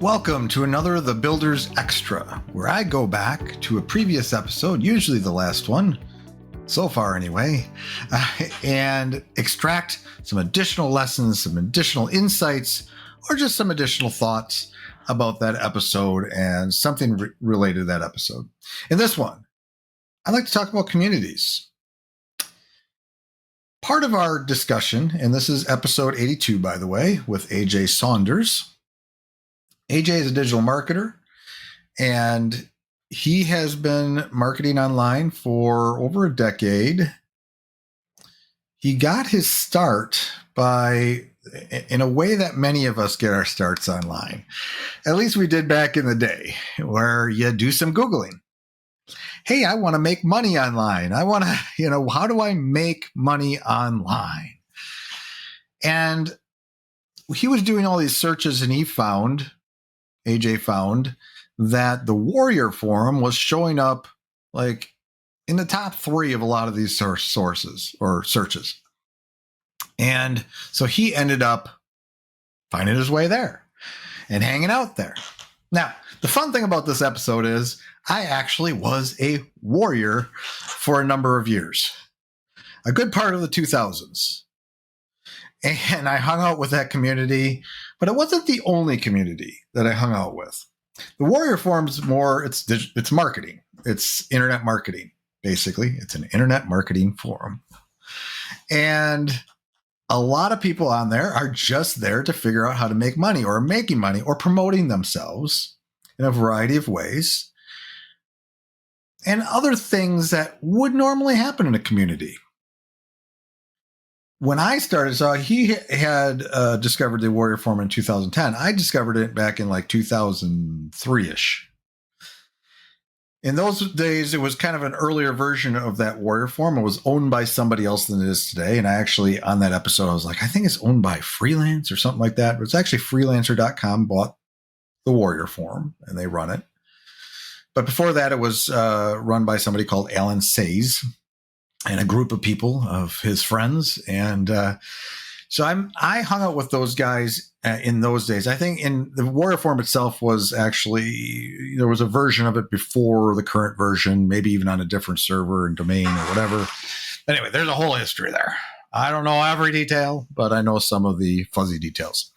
Welcome to another of the Builders Extra, where I go back to a previous episode, usually the last one, so far anyway, and extract some additional lessons, some additional insights, or just some additional thoughts about that episode and something related to that episode. In this one, I'd like to talk about communities. Part of our discussion, and this is episode 82, by the way, with AJ Saunders. AJ is a digital marketer, and he has been marketing online for over a decade. He got his start in a way that many of us get our starts online. At least we did back in the day, where you do some Googling. Hey, I want to make money online. I want to, how do I make money online? And he was doing all these searches, and AJ found that the Warrior Forum was showing up like in the top 3 of a lot of these sources or searches. And so he ended up finding his way there and hanging out there. Now, the fun thing about this episode is I actually was a warrior for a number of years, a good part of the 2000s. And I hung out with that community, but it wasn't the only community that I hung out with. The Warrior Forum's it's marketing. It's internet marketing, basically. It's an internet marketing forum. And a lot of people on there are just there to figure out how to make money or making money or promoting themselves in a variety of ways and other things that would normally happen in a community. When I started, so he had discovered the Warrior Forum in 2010. I discovered it back in like 2003-ish. In those days, it was kind of an earlier version of that Warrior Forum. It was owned by somebody else than it is today. And I actually, on that episode, I was like, I think it's owned by Freelance or something like that. But it's actually freelancer.com bought the Warrior Forum, and they run it. But before that, it was run by somebody called Alan Sayes and a group of people of his friends. And so I hung out with those guys in those days. I think in the Warrior Forum itself was actually, there was a version of it before the current version, maybe even on a different server and domain or whatever. Anyway, there's a whole history there. I don't know every detail, but I know some of the fuzzy details.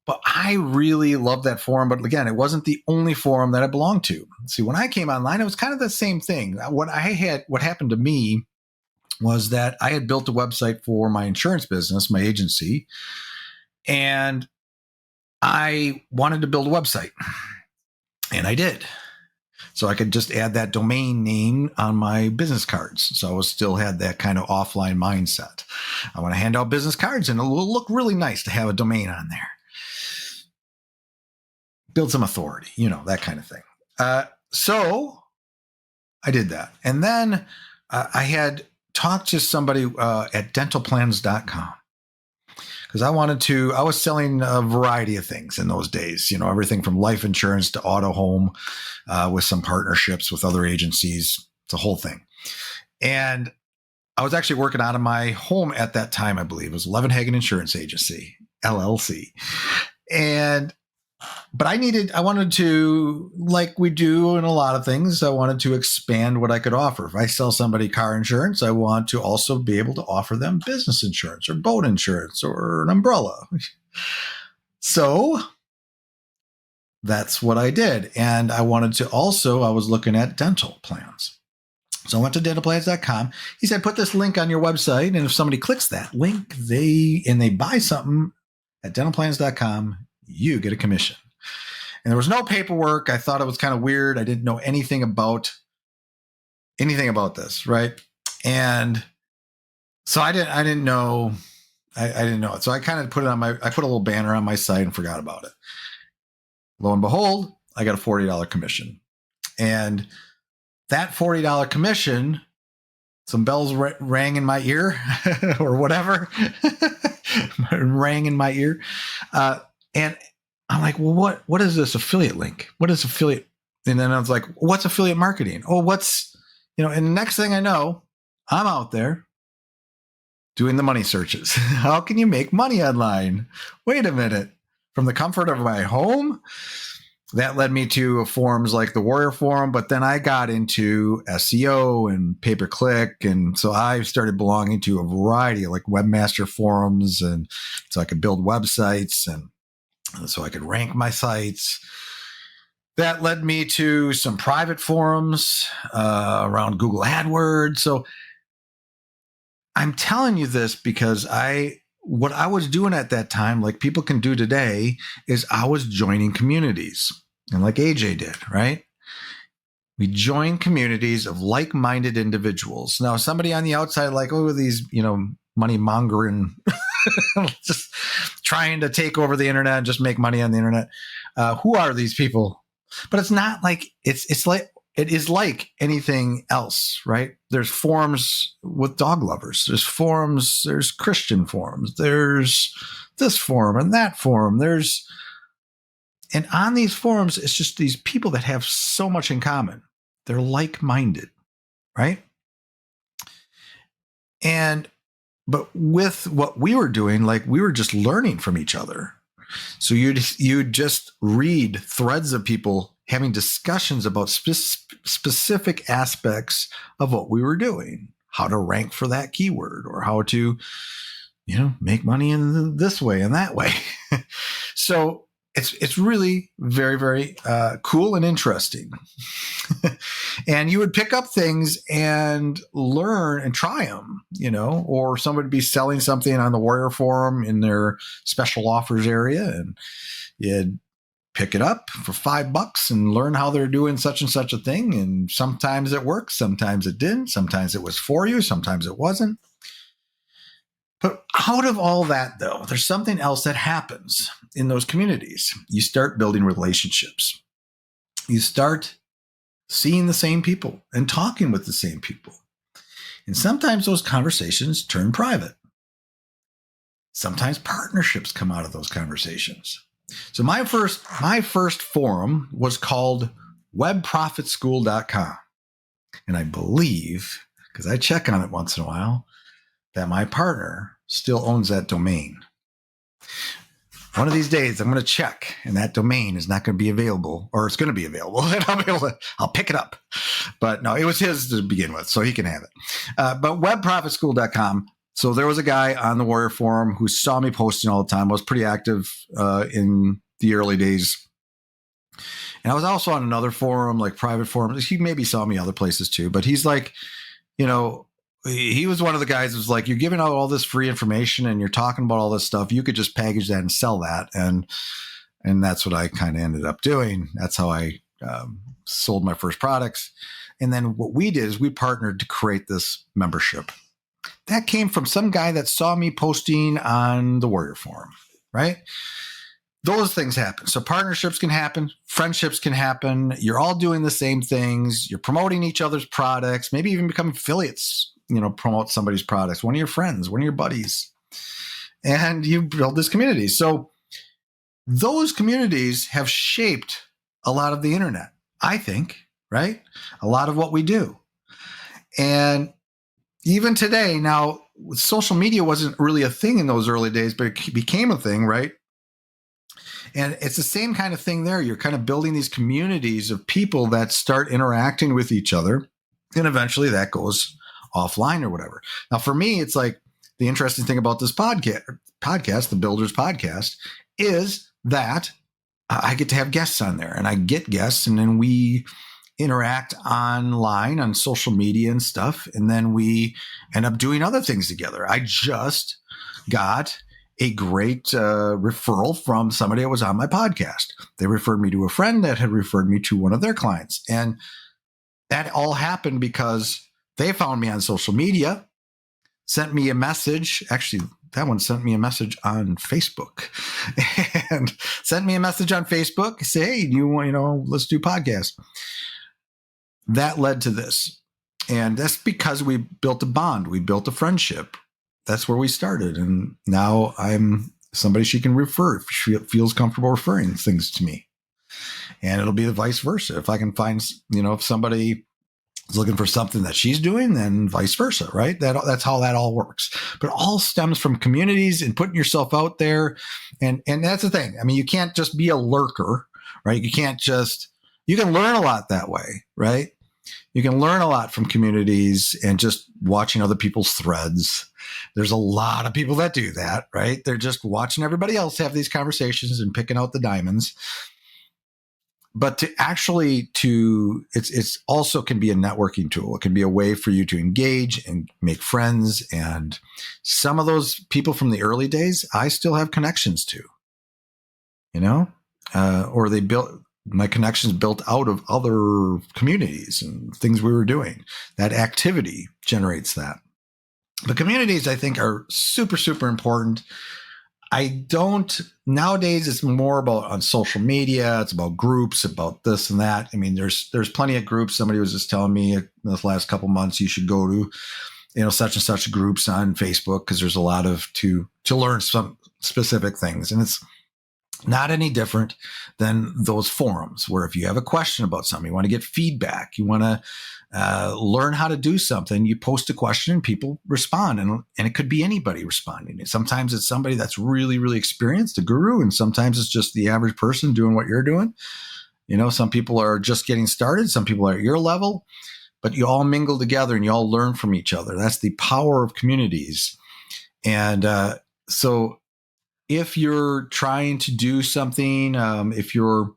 But I really loved that forum. But again, it wasn't the only forum that I belonged to. See, when I came online, it was kind of the same thing. What happened to me was that I had built a website for my insurance business, my agency, and I wanted to build a website. And I did. So I could just add that domain name on my business cards. So I still had that kind of offline mindset. I want to hand out business cards, and it will look really nice to have a domain on there. Build some authority, that kind of thing. So I did that. And then I had talked to somebody at dentalplans.com because I was selling a variety of things in those days, everything from life insurance to auto home with some partnerships with other agencies. It's a whole thing. And I was actually working out of my home at that time, I believe. It was Levenhagen Insurance Agency, LLC. But I wanted to, like we do in a lot of things, I wanted to expand what I could offer. If I sell somebody car insurance, I want to also be able to offer them business insurance or boat insurance or an umbrella. So that's what I did. And I was looking at dental plans. So I went to dentalplans.com. He said, put this link on your website. And if somebody clicks that link, they buy something at dentalplans.com, you get a commission. And there was no paperwork. I thought it was kind of weird. I didn't know anything about this, right? And so I didn't know it. So I kind of put a little banner on my site and forgot about it. Lo and behold, I got a $40 commission. And that $40 commission, some bells rang in my ear or whatever, rang in my ear. And I'm like, well, what is this affiliate link? What is affiliate? And then I was like, what's affiliate marketing? Oh, and the next thing I know, I'm out there doing the money searches. How can you make money online? Wait a minute. from the comfort of my home. That led me to forums like the Warrior Forum, but then I got into SEO and pay-per-click, and so I started belonging to a variety of like webmaster forums, and so I could build websites and so I could rank my sites. That led me to some private forums around Google AdWords. So I'm telling you this because what I was doing at that time, like people can do today, is I was joining communities. And like AJ did, right? We joined communities of like-minded individuals. Now, somebody on the outside, like, oh, these, money mongering, just trying to take over the internet and just make money on the internet. Who are these people? But it's not like it's like it is like anything else, right? There's forums with dog lovers. There's forums. There's Christian forums. There's this forum and that forum. And on these forums, it's just these people that have so much in common. They're like-minded, right? But with what we were doing, like we were just learning from each other. So you'd just read threads of people having discussions about specific aspects of what we were doing, how to rank for that keyword, or how to, make money in this way and that way. So it's really very, very cool and interesting. And you would pick up things and learn and try them, or somebody would be selling something on the Warrior Forum in their special offers area, and you'd pick it up for $5 and learn how they're doing such and such a thing. And sometimes it worked, sometimes it didn't, sometimes it was for you, sometimes it wasn't. But out of all that, though, there's something else that happens in those communities. You start building relationships. You start seeing the same people and talking with the same people. And sometimes those conversations turn private. Sometimes partnerships come out of those conversations. So my first forum was called webprofitschool.com. And I believe, because I check on it once in a while, that my partner still owns that domain. One of these days, I'm going to check, and that domain is not going to be available, or it's going to be available, and I'll pick it up. But no, it was his to begin with, so he can have it. But webprofitschool.com. So there was a guy on the Warrior Forum who saw me posting all the time. I was pretty active in the early days. And I was also on another forum, like private forums. He maybe saw me other places too, but he's like, he was one of the guys who was like, you're giving out all this free information and you're talking about all this stuff. You could just package that and sell that. And that's what I kind of ended up doing. That's how I sold my first products. And then what we did is we partnered to create this membership. That came from some guy that saw me posting on the Warrior Forum, right? Those things happen. So partnerships can happen. Friendships can happen. You're all doing the same things. You're promoting each other's products, maybe even become affiliates, promote somebody's products, one of your friends, one of your buddies, and you build this community. So those communities have shaped a lot of the internet, I think, right? A lot of what we do. And even today, now, social media wasn't really a thing in those early days, but it became a thing, right? And it's the same kind of thing there. You're kind of building these communities of people that start interacting with each other, and eventually that goes offline or whatever. Now, for me, it's like the interesting thing about this podcast, the Builders Podcast, is that I get to have guests on there, and I get guests, and then we interact online on social media and stuff, and then we end up doing other things together. I just got a great referral from somebody that was on my podcast. They referred me to a friend that had referred me to one of their clients, and that all happened because they found me on social media, sent me a message. Actually, that one sent me a message on Facebook and sent me a message on Facebook. Say, hey, you want, let's do podcasts. That led to this. And that's because we built a bond. We built a friendship. That's where we started. And now I'm somebody she can refer if she feels comfortable referring things to me. And it'll be the vice versa. If I can find, if somebody is looking for something that she's doing, then vice versa, right? That's how that all works. But it all stems from communities and putting yourself out there. And that's the thing. I mean, you can't just be a lurker, right? You can learn a lot that way, right? You can learn a lot from communities and just watching other people's threads. There's a lot of people that do that, right? They're just watching everybody else have these conversations and picking out the diamonds. But it's also can be a networking tool. It can be a way for you to engage and make friends. And some of those people from the early days, I still have connections to, or my connections built out of other communities and things we were doing. That activity generates that. But communities, I think, are super, super important. Nowadays it's more about on social media. It's about groups, about this and that. I mean, there's plenty of groups. Somebody was just telling me in the last couple months, you should go to, such and such groups on Facebook, because there's a lot to learn some specific things. And it's not any different than those forums where if you have a question about something, you want to get feedback, you want to learn how to do something, you post a question and people respond. And it could be anybody responding. Sometimes it's somebody that's really, really experienced, a guru, and sometimes it's just the average person doing what you're doing. Some people are just getting started. Some people are at your level, but you all mingle together and you all learn from each other. That's the power of communities. And so if you're trying to do something, if you're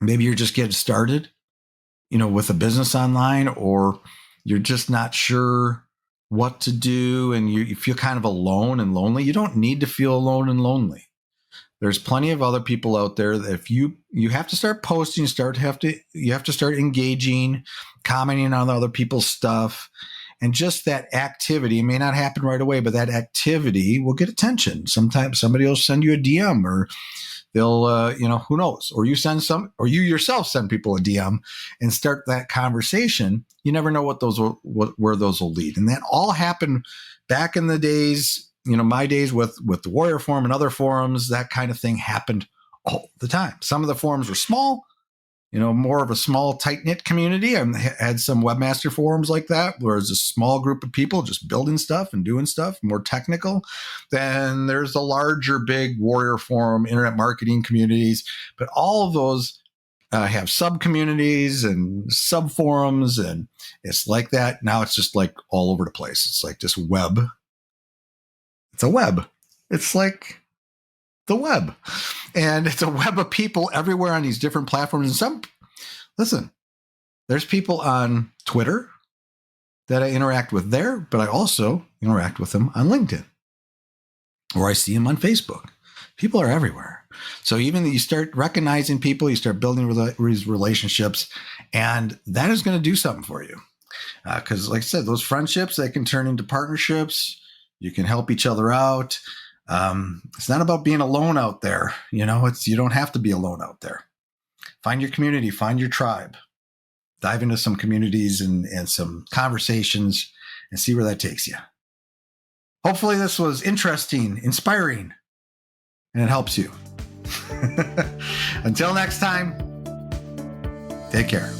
maybe you're just getting started, with a business online, or you're just not sure what to do and you feel kind of alone and lonely, you don't need to feel alone and lonely. There's plenty of other people out there that if you have to start posting, you have to start engaging, commenting on other people's stuff. And just that activity may not happen right away, but that activity will get attention. Sometimes somebody will send you a DM, or they'll, who knows? Or you yourself send people a DM and start that conversation. You never know where those will lead. And that all happened back in the days, my days with the Warrior Forum and other forums. That kind of thing happened all the time. Some of the forums were small, more of a small, tight-knit community. I had some webmaster forums like that, where it's a small group of people just building stuff and doing stuff, more technical. Then there's the larger, big Warrior Forum, internet marketing communities. But all of those have sub-communities and sub-forums, and it's like that. Now it's just like all over the place. It's like this web. It's a web. It's like the web. And it's a web of people everywhere on these different platforms. And there's people on Twitter that I interact with there, but I also interact with them on LinkedIn, or I see them on Facebook. People are everywhere. So even you start recognizing people, you start building these relationships, and that is going to do something for you. Because like I said, those friendships, they can turn into partnerships. You can help each other out. It's not about being alone out there. You don't have to be alone out there. Find your community, find your tribe, dive into some communities and some conversations and see where that takes you. Hopefully this was interesting, inspiring, and it helps you. Until next time, take care.